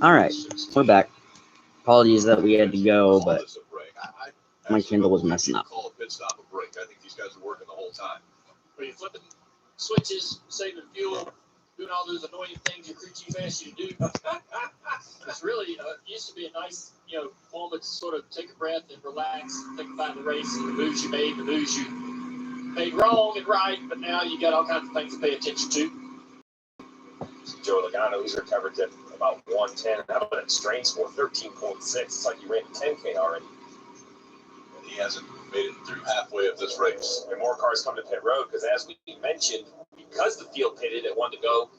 All right, we're back. Apologies that we had to go, but my Kindle was messing up. I think these guys are working the whole time. Are you flipping switches, saving fuel, doing all those annoying things your crew chief asks you to do? It's really used to be a nice, moment to sort of take a breath and relax, think about the race and the moves you made, the moves you made wrong and right, but now you got all kinds of things to pay attention to. Joe Logano, he's recovered at about 110. How about that strain score, 13.6? It's like he ran a 10K already. And he hasn't made it through halfway of this race. And more cars come to pit road because, as we mentioned, because the field pitted and wanted to go,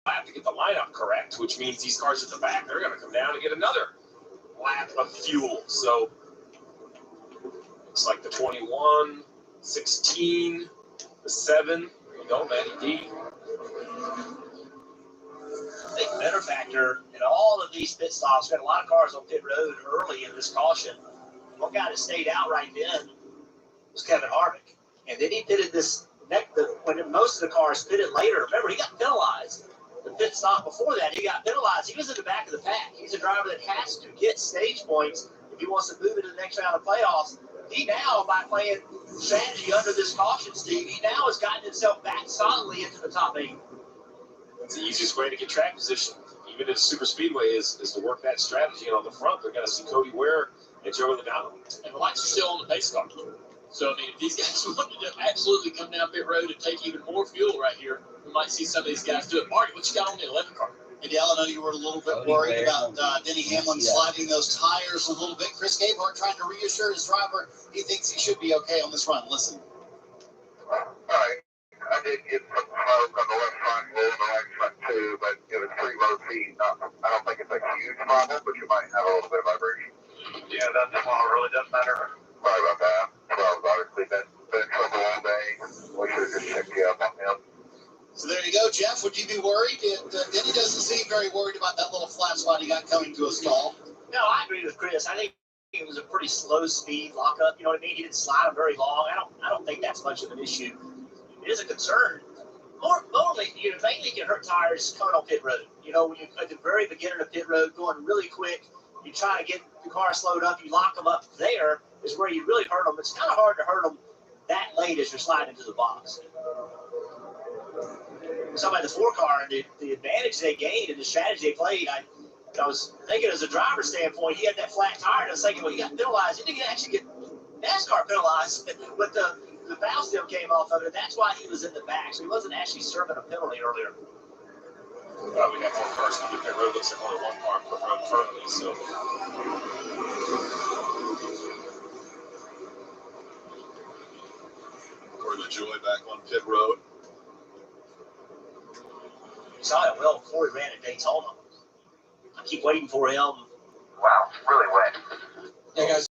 I have to get the lineup correct, which means these cars at the back, they're going to come down and get another lap of fuel. So it's like the 21, 16, the 7. There you go, Matty D. I think benefactor in all of these pit stops, we had a lot of cars on pit road early in this caution. One guy that stayed out right then was Kevin Harvick. And then he pitted when most of the cars pitted later. Remember, he got penalized. The pit stop before that, he got penalized. He was in the back of the pack. He's a driver that has to get stage points if he wants to move into the next round of playoffs. He now, by playing strategy under this caution, Steve, he now has gotten himself back solidly into the top 8. It's the easiest way to get track position, even at super speedway, is to work that strategy. And on the front, they're going to see Cody Ware and Joey Logano. And the lights are still on the pace car. So, I mean, if these guys wanted to absolutely come down pit road and take even more fuel right here, we might see some of these guys do it. Marty, what you got on the 11 car? And yeah, I know you were a little bit worried about Denny Hamlin sliding those tires a little bit. Chris Gabehart trying to reassure his driver he thinks he should be okay on this run. Listen. I did get some smoke on the left front, a little on the right front too, but it was pretty low speed. I don't think it's a huge problem, but you might have a little bit of vibration. Yeah, that's why it really doesn't matter. Sorry about that. Well, obviously been in trouble all day. We should have just checked you up on him. So there you go, Jeff. Would you be worried? Denny doesn't seem very worried about that little flat spot he got coming to a stall. No, I agree with Chris. I think it was a pretty slow speed lockup. You know what I mean? He didn't slide him very long. I don't think that's much of an issue. It is a concern. Normally, you mainly can hurt tires coming on pit road. When you're at the very beginning of pit road, going really quick, you try to get the car slowed up, you lock them up there is where you really hurt them. It's kind of hard to hurt them that late as you're sliding into the box. Somebody in the 4 car and the advantage they gained and the strategy they played, I was thinking as a driver's standpoint, he had that flat tire, and I was thinking, well, he got penalized. He didn't actually get NASCAR penalized, but the valve still came off of it, and that's why he was in the back. So he wasn't actually serving a penalty earlier. Well, we got 4 cars to get that road. Looks like only 1 car put road currently, so. Corey LaJoie back on pit road. You saw it well before he ran at Daytona. I keep waiting for him. Wow, really wet. Hey, guys.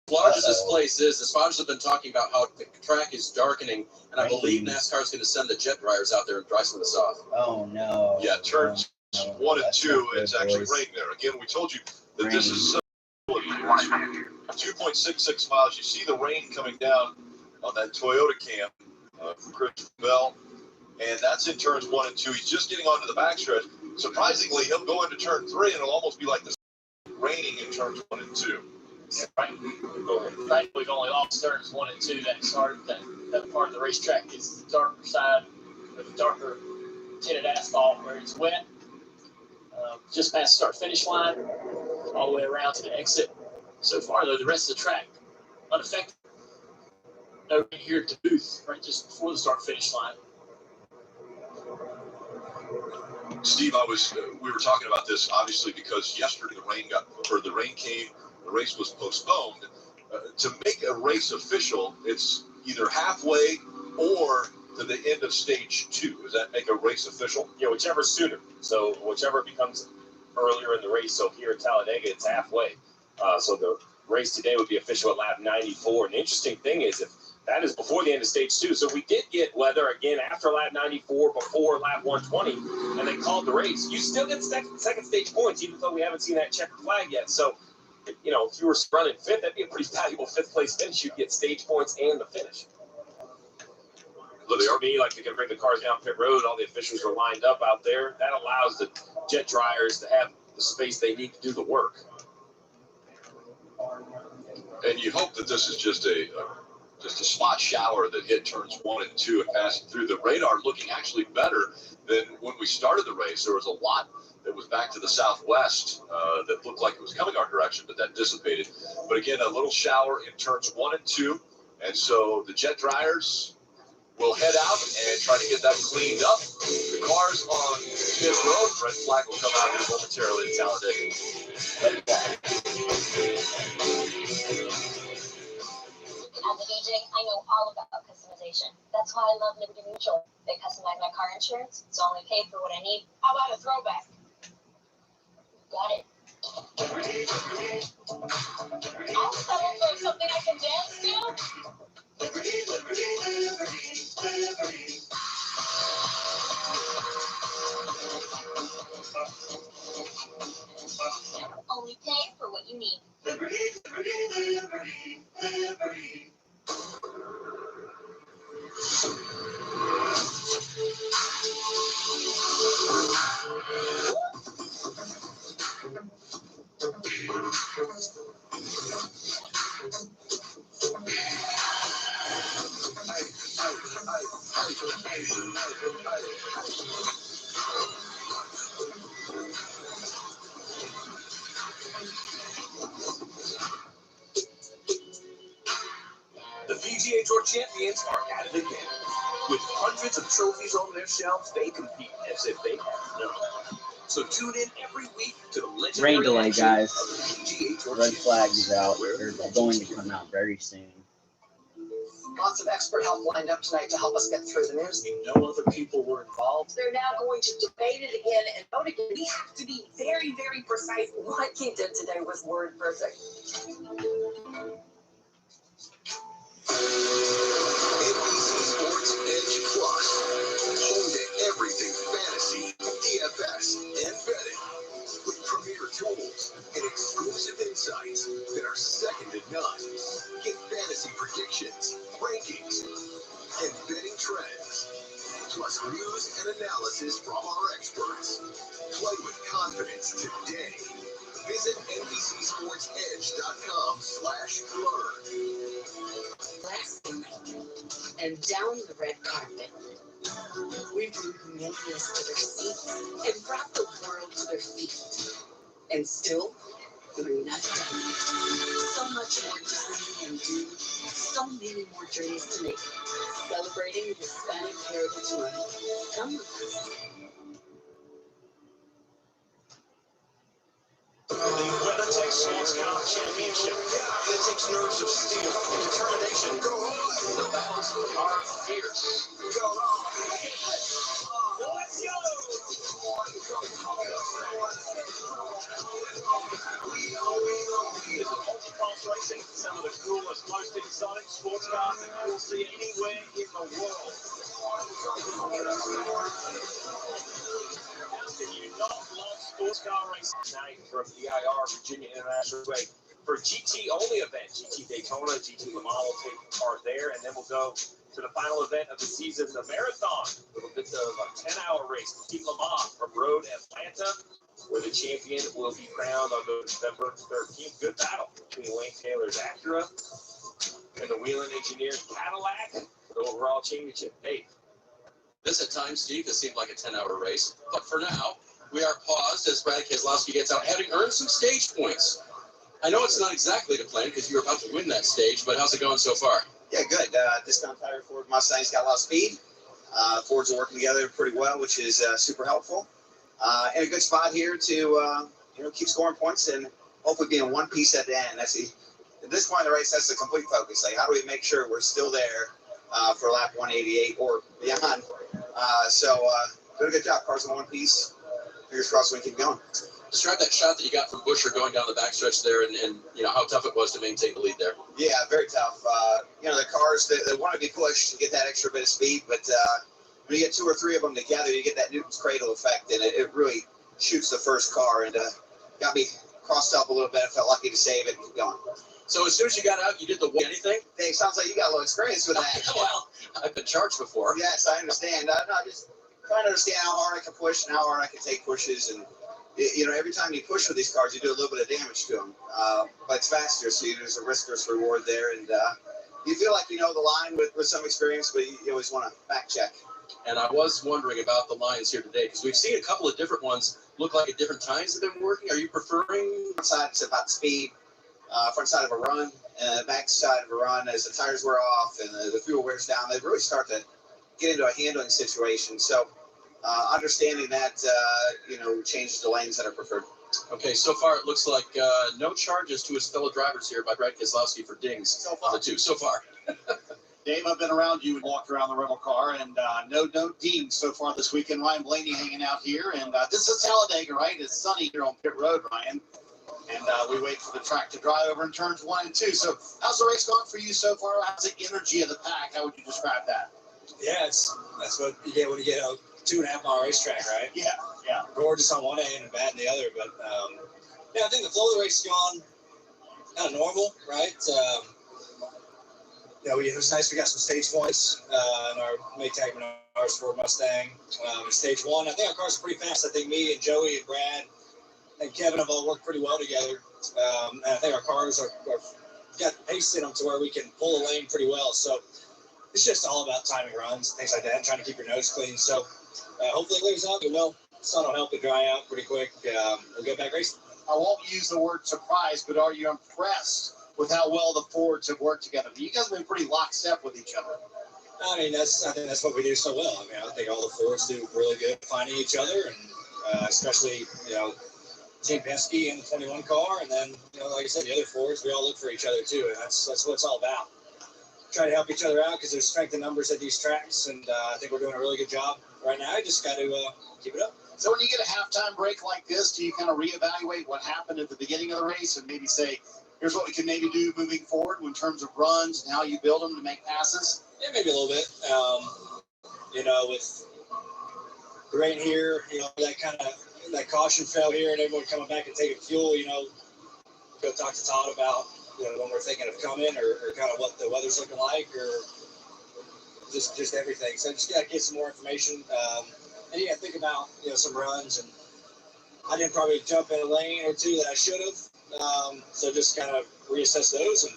As large as this place is, the spotters have been talking about how the track is darkening, and I believe NASCAR is going to send the jet dryers out there and dry some of this off. Oh, no. Yeah, turns 1 and 2, it's actually raining there. Again, we told you that this is 2.66 miles. You see the rain coming down on that Toyota cam from Chris Bell, and that's in turns 1 and 2. He's just getting onto the backstretch. Surprisingly, he'll go into turn 3, and it'll almost be like this raining in turns 1 and 2. Yeah, right. We've only lost turns 1 and 2. That part of the racetrack is the darker side, or the darker tinted asphalt where it's wet. Just past the start-finish line, all the way around to the exit. So far, though, the rest of the track unaffected. No rain here at the booth, right just before the start-finish line. Steve, we were talking about this obviously because yesterday the rain came. The race was postponed. To make a race official, it's either halfway or to the end of stage 2. Does that make a race official? Yeah, whichever sooner. So whichever becomes earlier in the race. So here at Talladega, it's halfway. So the race today would be official at lap 94. And the interesting thing is, if that is before the end of stage 2. So we did get weather again after lap 94, before lap 120, and they called the race. You still get second stage points, even though we haven't seen that checkered flag yet. So, if you were running 5th, that'd be a pretty valuable 5th place finish. You'd get stage points and the finish. looks to me like they can bring the cars down pit road. All the officials are lined up out there. That allows the jet dryers to have the space they need to do the work. And you hope that this is just a spot shower that hit turns 1 and 2 and passing through. The radar looking actually better than when we started the race. There was a lot that was back to the southwest that looked like it was coming our direction, but that dissipated. But again, a little shower in turns 1 and 2. And so the jet dryers will head out and try to get that cleaned up. The cars on pit road, red flag will come out here momentarily in Talladega. As a DJ, I know all about customization. That's why I love Liberty Mutual. They customize my car insurance, so I only pay for what I need. How about a throwback? Got it. I'll settle for something I can dance to. Liberty, liberty, liberty, liberty. Only pay for what you need. Liberty, liberty, liberty, liberty. The PGA Tour champions are at it again. With hundreds of trophies on their shelves, they compete as if they have none. So tune in every week to the legendary Rain delay, action guys. of the PGA Tour Red flag champions. is out. They're going to come out very soon. Lots of expert help lined up tonight to help us get through the news. No other people were involved. They're now going to debate it again and vote again. We have to be very, very precise. What he did today was word perfect. NBC Sports Edge Plus. Home to everything fantasy, DFS, and betting. With premier tools and exclusive insights that are second to none. Get fantasy predictions, rankings, and betting trends. Plus news and analysis from our experts. Play with confidence today. Visit NBCSportsEdge.com/learn. Last night, and down the red carpet, we drew millions to their seats and brought the world to their feet. And still, we're not done. So much more to see and do. So many more journeys to make. Celebrating Hispanic Heritage Month. Come with us. The WeatherTech Sports Car Championship. It takes nerves of steel and determination. Go on. The battles are fierce. Go on. Let's go. This is multi-class racing. Some of the coolest, most exotic sports cars that you'll see anywhere in the world. How can you not love sports car racing? Tonight from EIR, Virginia International Way, for GT-only event. GT Daytona, GT Le Mans will take part there, and then we'll go to the final event of the season, the marathon. A little bit of a 10-hour race. GT Le Mans from Road Atlanta, where the champion will be crowned on November 13th. Good battle between Wayne Taylor's Acura and the Whelen Engineers Cadillac for the overall championship. Hey, This at times, Steve, has seemed like a 10-hour race, but for now, we are paused as Brad Keselowski gets out, having earned some stage points. I know it's not exactly the plan because you're about to win that stage, but how's it going so far? Yeah, good. This time Tyler Ford Mustang's got a lot of speed. Fords are working together pretty well, which is super helpful. In a good spot here to keep scoring points and hopefully be in one piece at the end. At this point in the race, that's the complete focus. Like, how do we make sure we're still there for lap 188 or beyond? Doing a good job. Cars in one piece. Fingers crossed we can keep going. Describe that shot that you got from Buescher going down the backstretch there and how tough it was to maintain the lead there. Yeah, very tough. The cars, they want to be pushed to get that extra bit of speed, but when you get two or three of them together, you get that Newton's cradle effect, and it really shoots the first car, and got me crossed up a little bit. I felt lucky to save it and keep going. So as soon as you got out, you did the anything? Dave, sounds like you got a little experience with that. Well, I've been charged before. Yes, I understand. I'm not just trying to understand how hard I can push and how hard I can take pushes. And, you know, every time you push with these cars, you do a little bit of damage to them. But it's faster, so there's a risk versus reward there. And you feel like you know the line with some experience, but you always want to back check. And I was wondering about the lines here today, because we've seen a couple of different ones look like at different times have been working. Are you preferring? Front side, it's about speed. Front side of a run, back side of a run, as the tires wear off and the fuel wears down, they really start to get into a handling situation. So understanding that, you know, changes the lanes that are preferred. Okay, so far it looks like no charges to his fellow drivers here by Brad Keselowski for dings So far. on the two. So far. Dave, I've been around you and walked around the rental car, and no dings so far this weekend. Ryan Blaney hanging out here, and this is Talladega, right? It's sunny here on pit road, Ryan. And we wait for the track to dry over in turns 1 and 2. So how's the race gone for you so far? How's the energy of the pack? How would you describe that? Yeah, that's what you get when you get a 2.5 mile racetrack, right? Yeah. Gorgeous on one end and bad on the other. But yeah, I think the flow of the race has gone kind of normal, right? You know, it was nice we got some stage points in our Maytag Menards Ford Mustang. In stage 1, I think our cars are pretty fast. I think me and Joey and Brad and Kevin have all worked pretty well together. And I think our cars are got pace in them to where we can pull the lane pretty well. So it's just all about timing runs, things like that, and trying to keep your nose clean. So hopefully it clears up. You know, the sun will help it dry out pretty quick. We'll get back racing. I won't use the word surprise, but are you impressed with how well the Fords have worked together? You guys have been pretty lockstep with each other. I mean, I think that's what we do so well. I mean, I think all the Fords do really good finding each other, and especially, you know, Team Penske in the 21 car, and then, you know, like I said, the other Fords, we all look for each other too, and that's what it's all about. Try to help each other out because there's strength in numbers at these tracks, and I think we're doing a really good job right now. I just got to keep it up. So when you get a halftime break like this, do you kind of reevaluate what happened at the beginning of the race and maybe say, here's what we can maybe do moving forward in terms of runs and how you build them to make passes? Yeah, maybe a little bit. You know, with the rain here, you know, that caution fell here and everyone coming back and taking fuel, you know, go talk to Todd about, you know, when we're thinking of coming or kind of what the weather's looking like or just everything. So just got to get some more information. And yeah, think about, you know, some runs, and I didn't probably jump in a lane or two that I should have. So just kind of reassess those and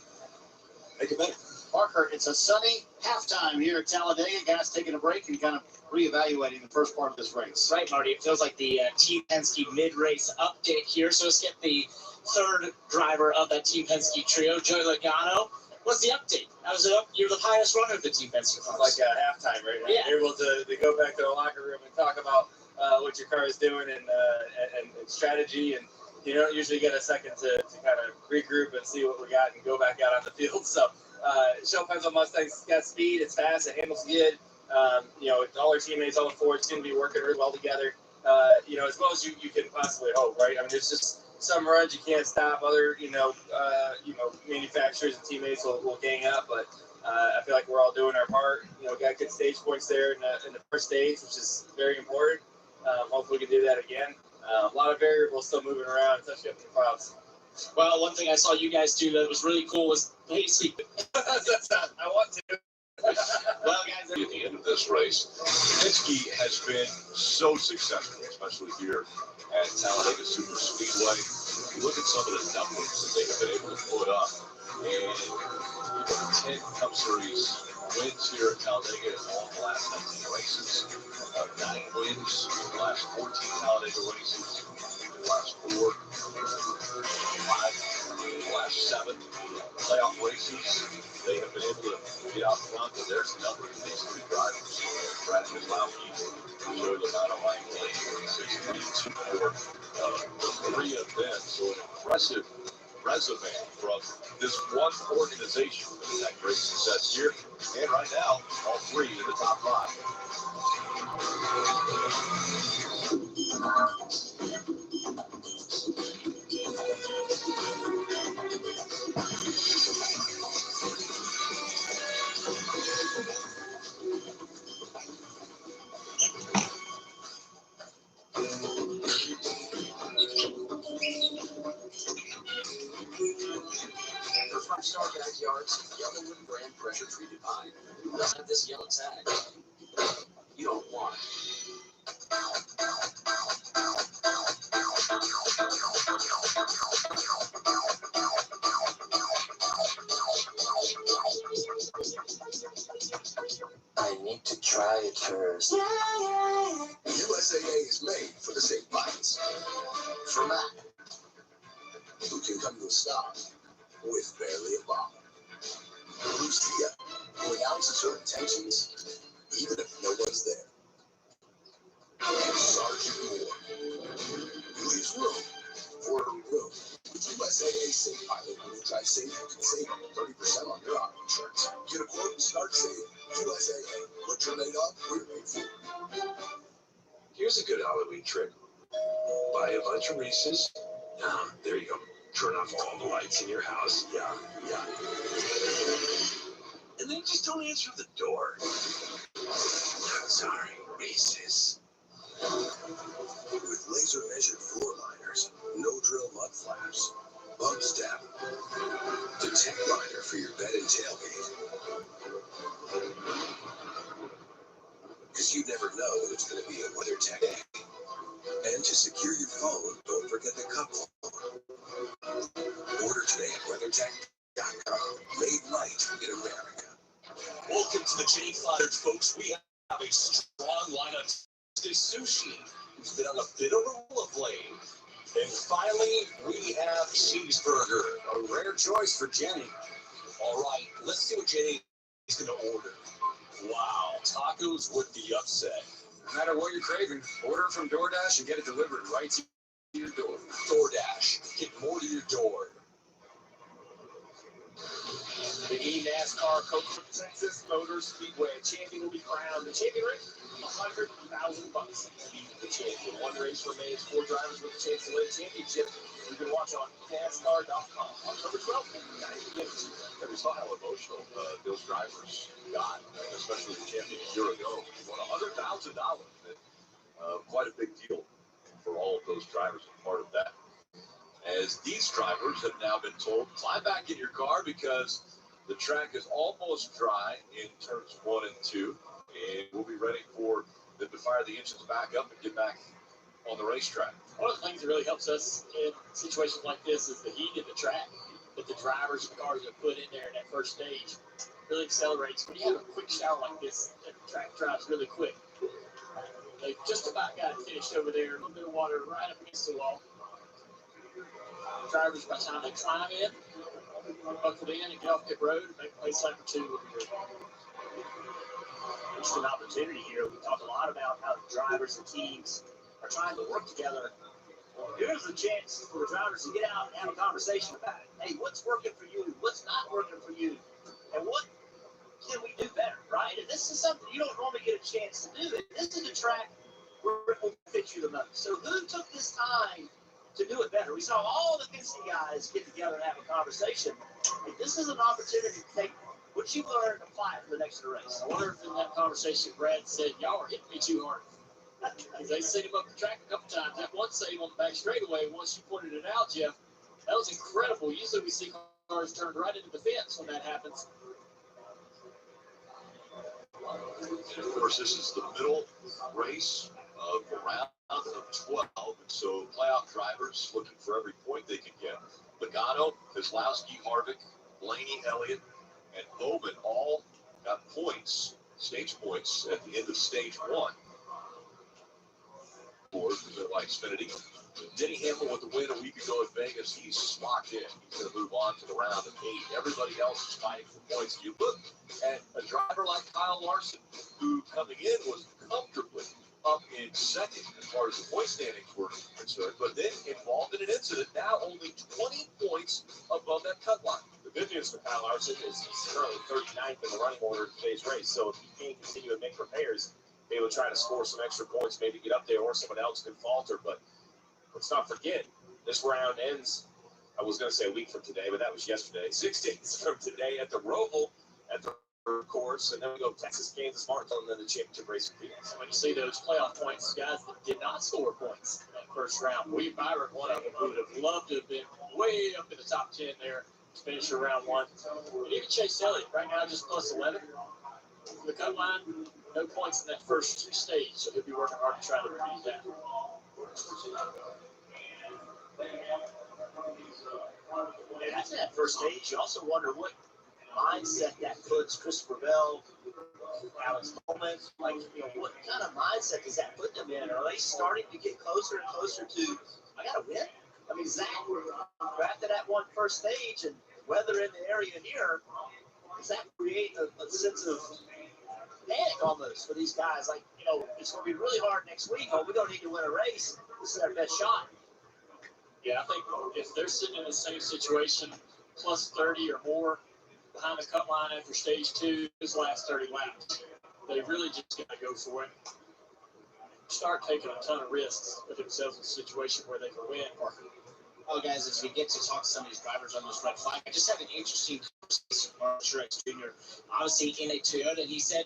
make it better. Parker, it's a sunny halftime here at Talladega. Guys taking a break and kind of reevaluating the first part of this race. Right, Marty. It feels like the Team Penske mid-race update here. So let's get the third driver of that Team Penske trio, Joey Logano. What's the update? How's it up? You're the highest runner of the Team Penske cars. Like halftime, right? Yeah. You're able to go back to the locker room and talk about what your car is doing and strategy, and you don't usually get a second to kind of regroup and see what we got and go back out on the field. So show Penske Mustang's got speed, it's fast, it handles good. You know, all our teammates, all the Fords, going to be working really well together. You know, as well as you can possibly hope, right? I mean, there's just some runs you can't stop. Other, manufacturers and teammates will gang up, but I feel like we're all doing our part. You know, got good stage points there in the first stage, which is very important. Hopefully we can do that again. A lot of variables still moving around, especially up in the clouds. Well, one thing I saw you guys do that was really cool was play sleep. I want to. Well, guys, At the end of this race, Penske has been so successful, especially here at Talladega Super Speedway. If you look at some of the numbers that they have been able to put up, and 10 Cup Series wins here at Talladega in all the last 19 races, 9 wins in the last 14 Talladega races, the last 4, 5, the last 7 playoff races. They have been able to get out front, but there's a number of these 3 drivers. Brad Keselowski, Joey Logano, Ryan Blaney, 6-3-2 for the 3 of them. So an impressive resume from this one organization that has had great success here. And right now, all 3 in the top 5. backyard's Yellawood brand pressure treated pine. Who doesn't have this yellow tag? You don't want it. I need to try it first. USAA is made for the safe bikes. For Matt, who can come to a stop with barely a bottle. Lucia, who announces her intentions even if no one's there. And Sergeant Moore, who leaves room for a room. With USAA Safe Pilot, when you drive safe, you can save up to 30% on your auto insurance. Get a quote and start saving. USAA, what you're made of, we're made for. Here's a good Halloween trick. Buy a bunch of Reese's. There you go. Turn off all the lights in your house. Yeah. And then just don't answer the door. Sorry, Reese's. With laser measured floor liners, no drill mud flaps, bump step, detect liner for your bed and tailgate. Because you never know when it's going to be a WeatherTech day. And to secure your phone, don't forget the cup phone. Order today at WeatherTech.com. Made right in America. Welcome to the Jenny Fodder's, folks. We have a strong lineup. Sushi, who's been on a bit of a roll of late. And finally, we have cheeseburger, a rare choice for Jenny. All right, let's see what Jenny is going to order. Wow, tacos with the upset. No matter what you're craving, order from DoorDash and get it delivered right to your door. DoorDash, get more to your door. The NASCAR Coach Texas Motor Speedway champion will be crowned. The champion race, $100,000. The champion. One race remains. 4 drivers with a chance to win the championship. You can watch on NASCAR.com. October 12th, 9 p.m. We saw how emotional those drivers got, especially the champion a year ago. He won $100,000. Quite a big deal for all of those drivers as part of that. As these drivers have now been told, climb back in your car because the track is almost dry in turns 1 and 2, and we'll be ready for them to fire the engines back up and get back on the racetrack. One of the things that really helps us in situations like this is the heat of the track that the drivers and cars have put in there in that first stage really accelerates. When you have a quick shower like this, the track drives really quick. They just about got it finished over there. A little bit of water right up against the wall. Drivers, by the time they climb in, buckle in and get off pit road and make place lap or 2 will be interesting opportunity here. We talk a lot about how drivers and teams are trying to work together. Here's a chance for the drivers to get out and have a conversation about it. Hey, what's working for you? What's not working for you? And what can we do better, right? And this is something you don't normally get a chance to do. This is a track where it will fit you the most. So who took this time to do it better? We saw all the Penske guys get together and have a conversation. And this is an opportunity to take what you learned and apply it for the next race. I wonder if in that conversation Brad said, y'all are hitting me too hard. Because they sent him up the track a couple times. That one save on the back straightaway, once you pointed it out, Jeff, that was incredible. Usually we see cars turned right into the fence when that happens. And of course, this is the middle race of the round of 12. And so playoff drivers looking for every point they can get. Logano, Keselowski, Harvick, Blaney, Elliott, and Bowman all got points, stage points, at the end of stage 1. Like Xfinity. Denny Hamlin with the win a week ago at Vegas. He's locked in. He's going to move on to the round of 8. Everybody else is fighting for points. You look at a driver like Kyle Larson, who coming in was comfortably up in second as far as the point standings were concerned, but then involved in an incident, now only 20 points above that cut line. The good news for Kyle Larson is he's currently 39th in the running order in today's race, so if he can continue to make repairs, they will try to score some extra points, maybe get up there, or someone else can falter. But let's not forget, this round ends, I was going to say a week from today, but that was yesterday, 6 days from today at the Roval, at the course, and then we go Texas, Kansas, Martinsville, and then the championship race in Phoenix. When you see those playoff points, guys that did not score points in that first round, William Byron, one of them, who would have loved to have been way up in the top 10 there finish round one. And even Chase Elliott, right now just plus 11. For the cut line, no points in that first stage, so he'll be working hard to try to repeat that. And after that first stage, you also wonder what mindset that puts Christopher Bell, Alex Bowman, like, what kind of mindset does that put them in? Are they starting to get closer and closer to, I got to win? I mean, Zach, after that one first stage and weather in the area here, does that create a sense of panic almost for these guys? Like, it's going to be really hard next week, but we don't need to win a race. This is our best shot. Yeah, I think if they're sitting in the same situation, plus 30 or more behind the cut line after stage 2, his last 30 laps, they really just got to go for it. Start taking a ton of risks, put themselves in a situation where they can win. Oh, guys, as we get to talk to some of these drivers on this red flag, I just had an interesting conversation with Mark Truex Jr., obviously in a Toyota, and he said,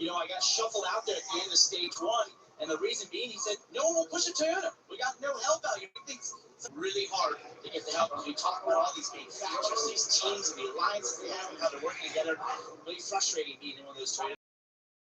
I got shuffled out there at the end of stage 1, and the reason being, he said, no one will push a Toyota. We got no help out here. It's really hard to get the help. Because we talk about all these manufacturers, these teams, and the alliances they have and how they're working together. Really frustrating being in one of those Toyotas.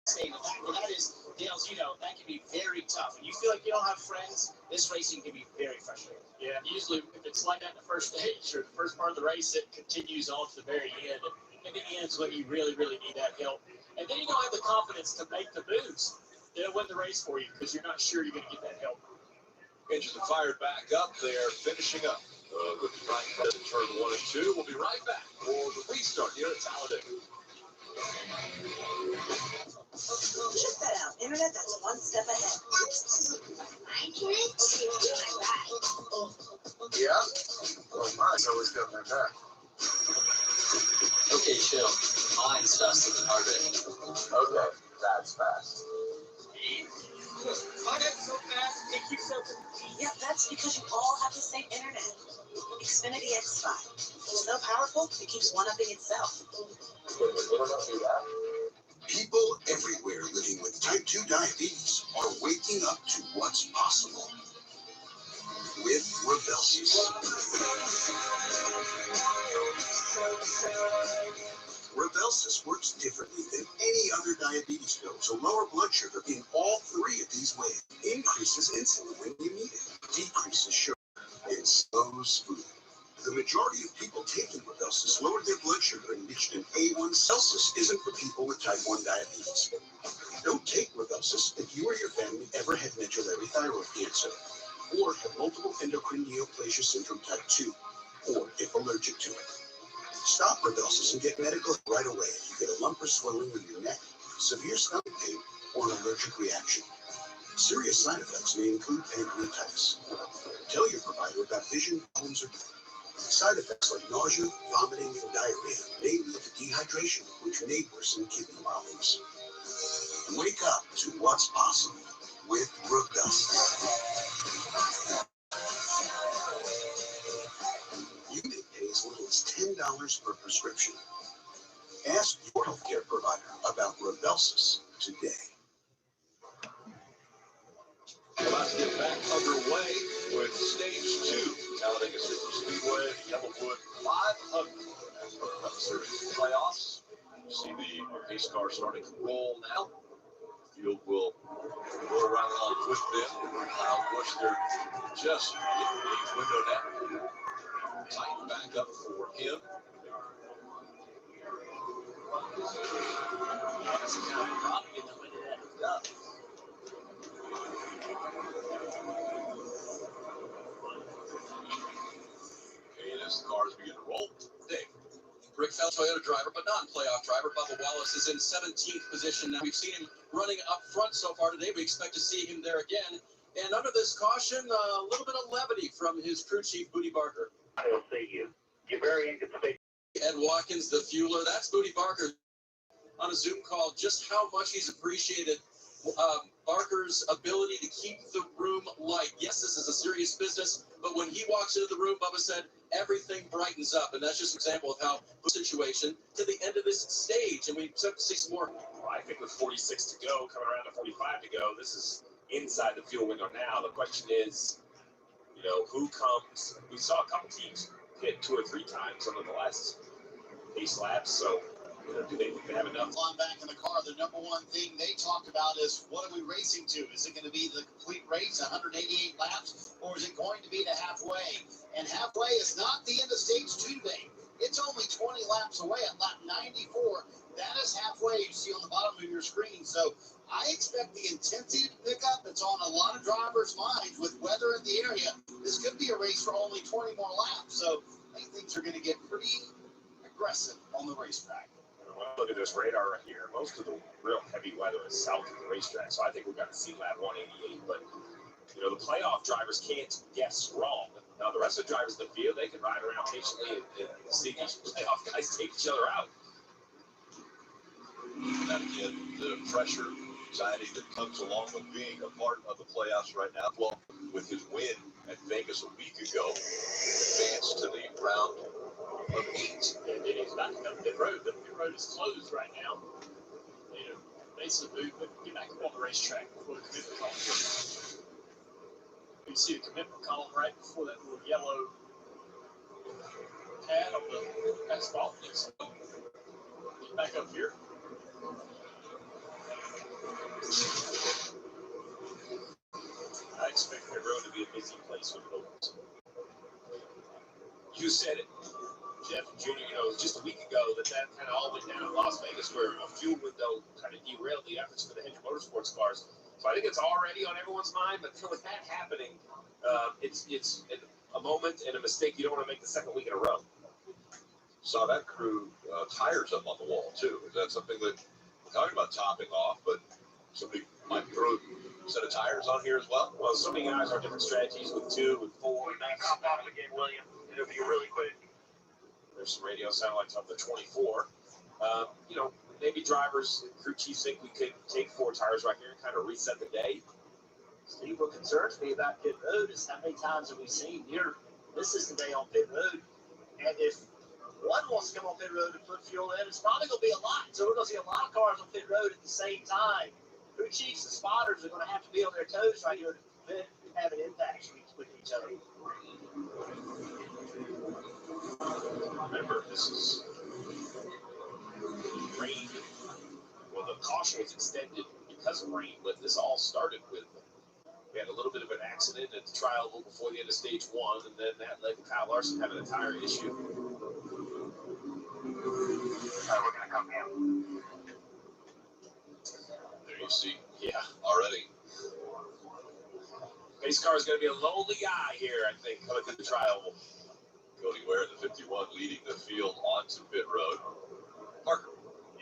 The fact of that is, Dales, that can be very tough. When you feel like you don't have friends, this racing can be very frustrating. Yeah, usually if it's like that in the first stage or the first part of the race, it continues on to the very end. And it ends when you really, really need that help. And then you don't have the confidence to make the moves. They'll win the race for you because you're not sure you're going to get that help. Engines are fired back up. They're finishing up. With the right in turn 1 and 2. We'll be right back for the restart here at Talladega. Check that out. Internet that's one step ahead. I can see my ride. Yeah? Well, mine's always got my back. Okay, chill. Mine's faster than our day. Okay, that's fast. My net's so fast, it keeps up. Yep, that's because you all have the same internet. Xfinity X5. It's so powerful, it keeps one-upping itself. People everywhere living with type 2 diabetes are waking up to what's possible with Rybelsus. Rybelsus works differently than any other diabetes pill to lower blood sugar in all 3 of these ways. Increases insulin when you need it, decreases sugar, and slows food. The majority of people taking Rybelsus lowered their blood sugar and reached an A1. Rybelsus isn't for people with type 1 diabetes. Don't take Rybelsus if you or your family ever had medullary thyroid cancer, or have multiple endocrine neoplasia syndrome type 2, or if allergic to it. Stop Rybelsus and get medical help right away if you get a lump or swelling in your neck, severe stomach pain, or an allergic reaction. Serious side effects may include pancreatitis. Tell your provider about vision problems or side effects like nausea, vomiting, and diarrhea may lead to dehydration, which may worsen kidney problems. Wake up to what's possible with Rybelsus. You may pay as little as $10 per prescription. Ask your healthcare provider about Rybelsus today. Let's get back underway with stage 2. Talladega Speedway, Yellawood 500. Cup Series playoffs. You see the pace car starting to roll now. Field will go around with them. Kyle Busch there just getting the window now. Tighten back up for him. Probably getting the window that hooked up. And as the cars begin to roll, Dave. Rick Fell, Toyota driver, but non-playoff driver. Bubba Wallace is in 17th position now. We've seen him running up front so far today. We expect to see him there again. And under this caution, a little bit of levity from his crew chief, Booty Barker. I'll see you. You're very inconsistent. Ed Watkins, the fueler. That's Booty Barker on a Zoom call. Just how much he's appreciated Barker's ability to keep the room light. Yes, this is a serious business, but when he walks into the room, Bubba said, everything brightens up. And that's just an example of how the situation to the end of this stage. And we expect to see some more. Well, I think with 46 to go, coming around to 45 to go, this is inside the fuel window now. The question is, who comes? We saw a couple teams hit 2 or 3 times on the last 8 laps. So, do they have enough? On back in the car, the number one thing they talked about is what are we racing to? Is it going to be the complete race, 188 laps, or is it going to be to halfway? And halfway is not the end of stage 2 today. It's only 20 laps away at lap 94. That is halfway, you see on the bottom of your screen. So I expect the intensity to pick up. It's on a lot of drivers' minds with weather in the area. This could be a race for only 20 more laps. So I think things are going to get pretty aggressive on the racetrack. Look at this radar right here. Most of the real heavy weather is south of the racetrack, so I think we're going to see lap 188. But, the playoff drivers can't guess wrong. Now, the rest of the drivers in the field, they can ride around patiently and see these playoff guys take each other out. And again, the pressure, anxiety that comes along with being a part of the playoffs right now. Well, with his win at Vegas a week ago, advanced to the round of 8. And then he's back up pit road. The pit road is closed right now. Basically move, but get back up on the racetrack before the commitment column. You see the commitment column right before that little yellow pad on the asphalt. Get back up here. I expect pit road to be a busy place with voters. You said it, Jeff Jr., just a week ago that kind of all went down in Las Vegas where a fuel window kind of derailed the efforts for the Hendrick Motorsports cars. So I think it's already on everyone's mind, but with that happening, it's a moment and a mistake you don't want to make the second week in a row. Saw that crew tires up on the wall, too. Is that something that we're talking about topping off, but somebody might throw a set of tires on here as well? Well, so many guys have different strategies with 2, with 4. Hop off again, William. It'll be really quick. There's some radio sound like on the 24. Maybe drivers, crew chiefs think we could take 4 tires right here and kind of reset the day. Steve, what concerns me about pit road is how many times have we seen here, this is the day on pit road, and if one wants to come on pit road and put fuel in, it's probably going to be a lot. So we're going to see a lot of cars on pit road at the same time. Crew chiefs and spotters are going to have to be on their toes right here to prevent having impacts with each other. Remember, this is rain. Well, the caution was extended because of rain, but this all started with, we had a little bit of an accident at the trial before the end of stage 1, and then that led to Kyle Larson having a tire issue. We're going to come in. There you see, Yeah. already. Pace car is going to be a lonely guy here, I think, coming through the trial. Cody Ware, the 51, leading the field onto pit road. Parker.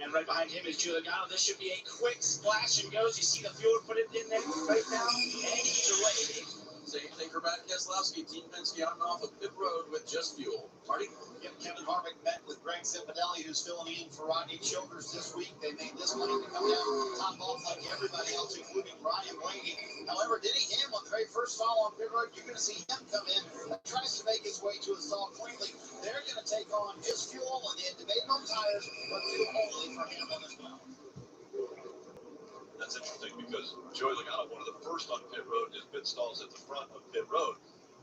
And right behind him is Giuliano. This should be a quick splash and goes. You see the fuel, put it in there right now, and he's away. Same thing for Brad Keselowski. Team Penske out and off of pit road with just fuel. Marty? Yep, Kevin Harvick met with Greg Cipodelli, who's filling in for Rodney Childers this week. They made this claim to come down top off like everybody else, including Brian Blaney. However, Denny Hamlin, the very first stall on pit road, you're going to see him come in and tries to make his way to a stall cleanly. They're going to take on his fuel and then debate on tires, but fuel only for Hamlin as well. That's interesting because Joey Logano, one of the first on pit road, his pit stalls at the front of pit road,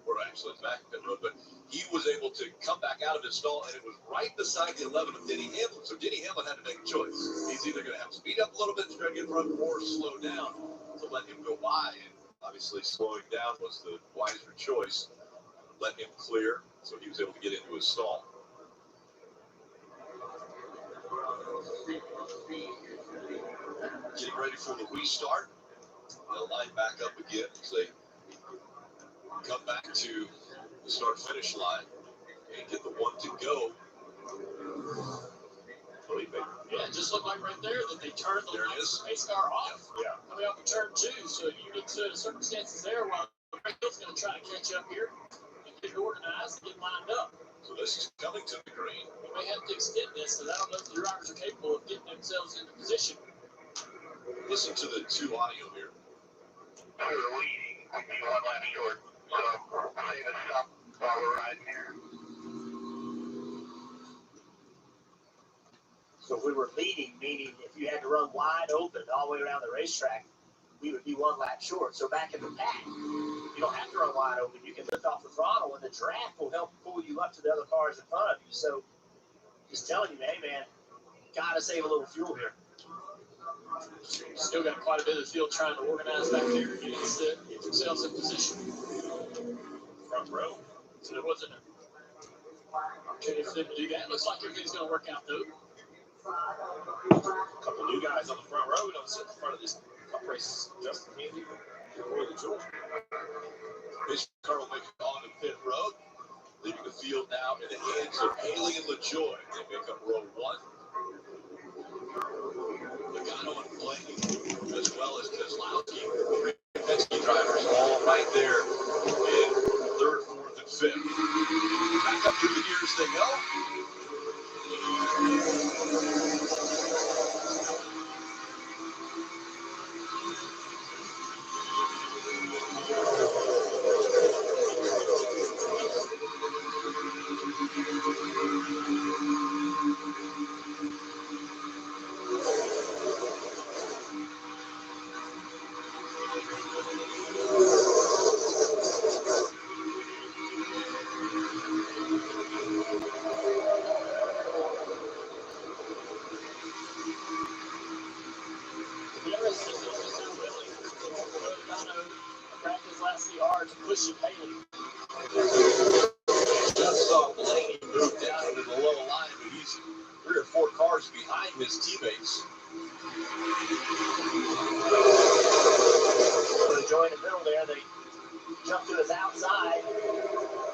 or actually at the back of pit road, but he was able to come back out of his stall, and it was right beside the 11 of Denny Hamlin. So Denny Hamlin had to make a choice. He's either going to have to speed up a little bit to try to get in front or slow down to let him go by. And obviously slowing down was the wiser choice. Let him clear, so he was able to get into his stall. Getting ready for the restart. They'll line back up again as they come back to the start-finish line and get the one to go. Yeah, it just looked like right there that they turned the pace car off. Yeah. Coming off of turn 2, so you get to the circumstances there while Greg Hill's going to try to catch up here and get it organized and get lined up. So this is coming to the green. We may have to extend this, because I don't know if the drivers are capable of getting themselves into position. Listen to the 2 audio here. We're leading. We'll be 1 lap short. So save us some while we're riding here. So if we were leading, meaning if you had to run wide open all the way around the racetrack, we would be 1 lap short. So back in the pack, you don't have to run wide wide open. You can lift off the throttle, and the draft will help pull you up to the other cars in front of you. So, just telling you, hey, man, got to save a little fuel here. Still got quite a bit of the field trying to organize back there. Get themselves in position. Front row. So there wasn't an opportunity for them to do that. Looks like everything's going to work out, though. A couple new guys on the front row. We don't sit in front of this cup race. Justin Haley and Roy LaJoy. This car will make it on the pit road, leaving the field now in the hands of Haley and LaJoy. They make up row 1. Logano and Blaney, as well as Keselowski, three Penske drivers, all right there in 3rd, 4th, and 5th. Back up through the gears they go. To push him, Haley. Just saw Blaney move down into the low line, but he's 3 or 4 cars behind his teammates. So join the middle there. They jump to his outside.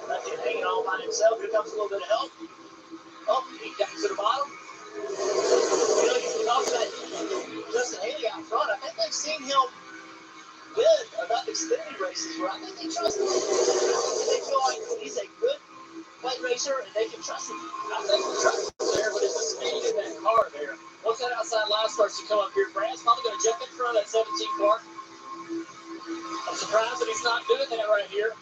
Left him hanging all by himself. Here comes a little bit of help. Oh, he got to the bottom. You know, you talk about Justin Haley out front. I think they've seen him win enough Xfinity races where I think they trust him. They feel like he's a good white racer and they can trust him. I think we trust him there, but it's the speed in that car there. Once that outside line starts to come up here, Brad's probably going to jump in front of that 17 car. I'm surprised that he's not doing that right here.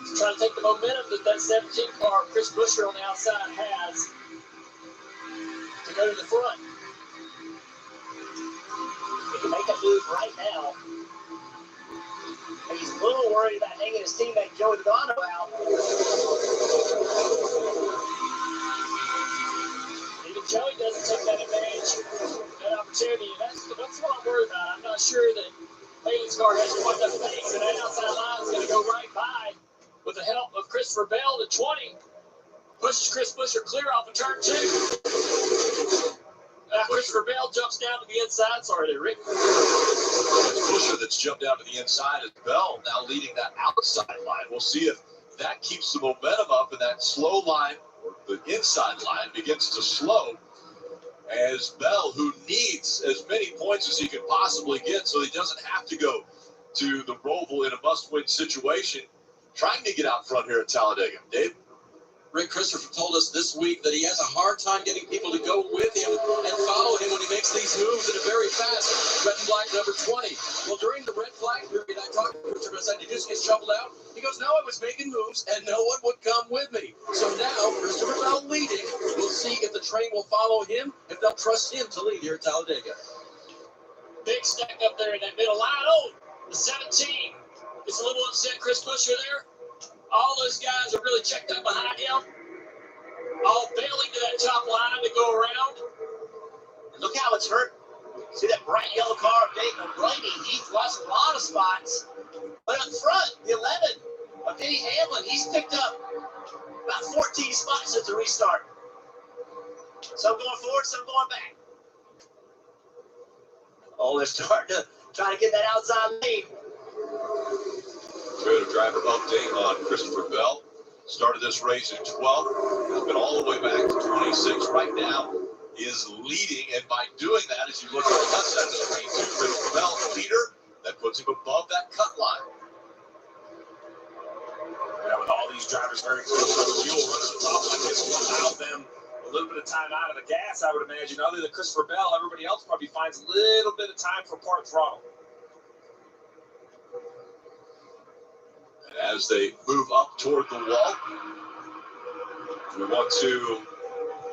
He's trying to take the momentum that 17 car, Chris Buescher on the outside, has to go to the front. He can make a move right now. He's a little worried about hanging his teammate Joey Logano out. Even Joey doesn't take that advantage, that opportunity. That's what I'm worried about. I'm not sure that Haley's car has quite enough pace, and that outside line is going to go right by with the help of Christopher Bell. The 20 pushes Chris Buescher clear off of turn 2. Now Christopher Bell jumps down to the inside. Sorry there, Rick. It's Buescher that's jumped down to the inside as Bell now leading that outside line. We'll see if that keeps the momentum up and that slow line, or the inside line, begins to slow as Bell, who needs as many points as he can possibly get so he doesn't have to go to the Roval in a must-win situation, trying to get out front here at Talladega. Dave? Rick Christopher told us this week that he has a hard time getting people to go with him and follow him when he makes these moves in a very fast red and black number 20. Well, during the red flag period, I talked to Christopher and said, "Did you just get shoveled out?" He goes, "No, I was making moves and no one would come with me." So now, Christopher Bell leading. We'll see if the train will follow him, if they'll trust him to lead here at Talladega. Big stack up there in that middle line. Oh, the 17. It's a little upset Chris Buescher there. All those guys are really checked up behind him. All bailing to that top line to go around. Look how it's hurt. See that bright yellow car of Dayton Blaney? He's lost a lot of spots. But up front, the 11 of Denny Hamlin, he's picked up about 14 spots at the restart. Some going forward, some going back. Oh, they're starting to try to get that outside lead. Toyota driver update on Christopher Bell. Started this race in 12th, has been all the way back to 26. Right now is leading, and by doing that, as you look at the left side of the screen, Christopher Bell, leader, that puts him above that cut line. Yeah, with all these drivers very close to the fuel running the top like this will allow them a little bit of time out of the gas, I would imagine. Other than Christopher Bell, everybody else probably finds a little bit of time for part throttle. As they move up toward the wall, we want to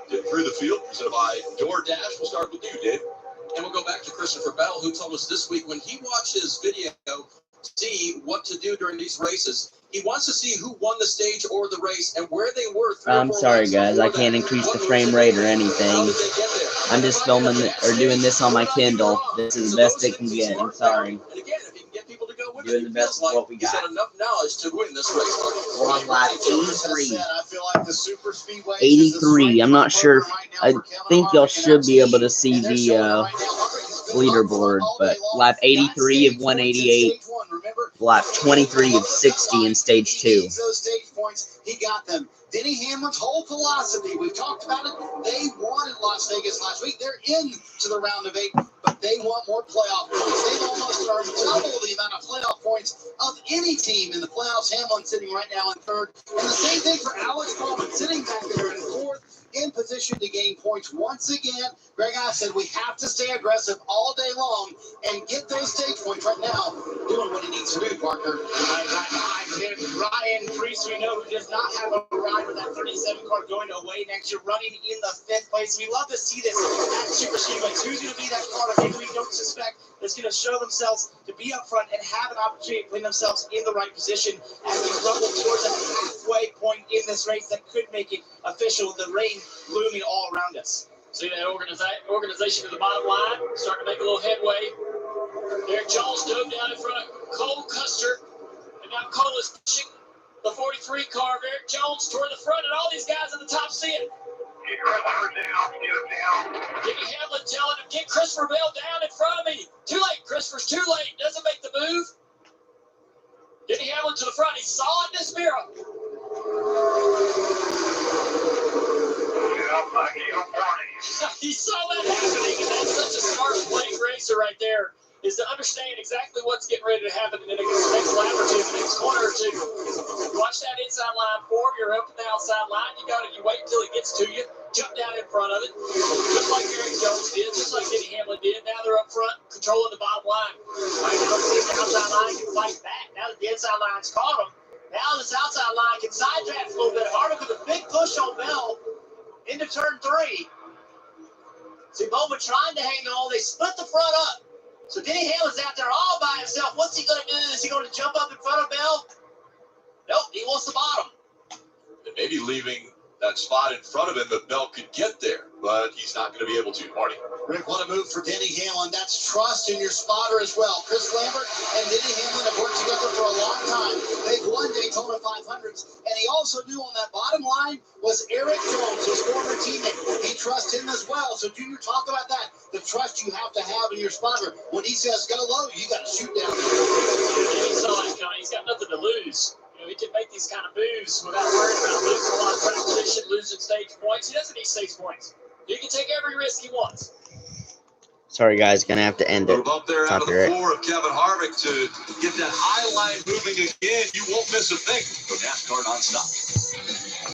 get through the field presented by DoorDash. We'll start with you, Dave. And we'll go back to Christopher Bell, who told us this week when he watched his video see what to do during these races. He wants to see who won the stage or the race and where they were. I'm sorry, guys. I can't increase the frame rate or anything. I'm just filming or doing this on my Kindle. This is the best it can get. I'm sorry. And again, if he can get people to go with Doing the best with what we he's got. got enough knowledge to win this race. We're on lap 83. I feel like the super speedway 83. I'm not sure. I think y'all should be able to see the leaderboard, but lap 83 of 188. Lap 23 of 60 in stage 2. Those stage points, he got them. Denny Hamlin's whole philosophy, we've talked about it, they won in Las Vegas last week. They're into the round of 8, but they want more playoff points. They've almost earned double the amount of playoff points of any team in the playoffs. Hamlin sitting right now in 3rd. And the same thing for Alex Bowman, sitting back there in 4th, in position to gain points once again. Greg, I said we have to stay aggressive all day long and get those stage points right now, doing what he needs to do, Parker. Ryan Priest, we know, who does not have a ride with that 37 car going away next year, running in the 5th place. We love to see this at Super Speedway. Who's going to be that car that maybe we don't suspect that's going to show themselves to be up front and have an opportunity to put themselves in the right position as we rumble towards a halfway point in this race that could make it official with the rain looming all around us. See that organization at the bottom line starting to make a little headway. Derek Jones dove down in front of Cole Custer, and now Cole is pushing the 43 car of Eric Jones toward the front, and all these guys at the top see it. Get Christopher down. Get him down. Denny Hamlin telling him, get Christopher Bell down in front of me. Too late, Christopher's too late. Doesn't make the move. Denny Hamlin to the front. He saw it in his mirror. He saw that happening, and that's such a smart playing racer right there, is to understand exactly what's getting ready to happen in the next lap or two, the next corner or two. Watch that inside line form, you're up the outside line, you wait until it gets to you, jump down in front of it, just like Eric Jones did, just like Denny Hamlin did. Now they're up front, controlling the bottom line. Right now, see if the outside line can fight back. Now that the inside line's caught them, now this outside line can side draft a little bit harder with a big push on Bell into turn 3. See, Bowman trying to hang on. They split the front up. So Denny Hamlin's out there all by himself. What's he going to do? Is he going to jump up in front of Bell? Nope, he wants the bottom. And maybe leaving that spot in front of him that Bell could get there, but he's not going to be able to, Marty. Rick, what a move for Denny Hamlin. That's trust in your spotter as well. Chris Lambert and Denny Hamlin have worked together for a long time. They've won Daytona 500s, and he also knew on that bottom line was Eric Jones, his former teammate. He trusts him as well. So, Junior, talk about that. The trust you have to have in your spotter. When he says go low, you got to shoot down. He saw it coming. He's got nothing to lose. He can make these kind of moves without worrying about losing a lot of track position, losing stage points. He doesn't need stage points. He can take every risk he wants. Sorry, guys. Gonna have to end it. Move up there out of the floor of Kevin Harvick to get that high line moving again. You won't miss a thing. So NASCAR nonstop.